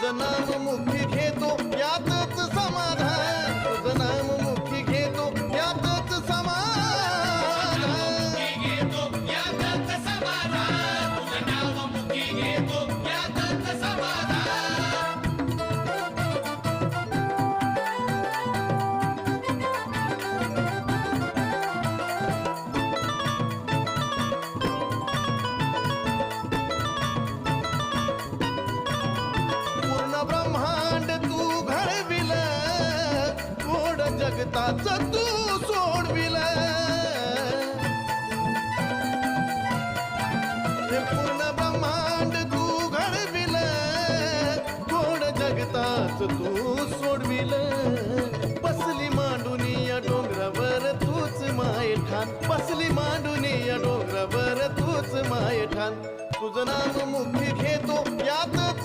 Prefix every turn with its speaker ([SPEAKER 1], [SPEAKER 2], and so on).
[SPEAKER 1] तुझं नाम मुखी घेतो यातच समाधान, तुझं नाम मुखी घेतो यातच समाधान,
[SPEAKER 2] घेतो यातच समाधान, तुझं नाव मुखी घेतो यातच समाधान.
[SPEAKER 1] पूर्ण ब्रह्मांड तू घडविल, गोड जगताच तू सोडविल. हे पूर्ण ब्रह्मांड तू घडविल, गोड जगताच तू सोडविल. बसली मांडुनी या डोंगरावर तूच माय ठाण, बसली मांडुनी या डोंगरावर तूच माय ठाण. तुझं नाम मुखी घेतो यातच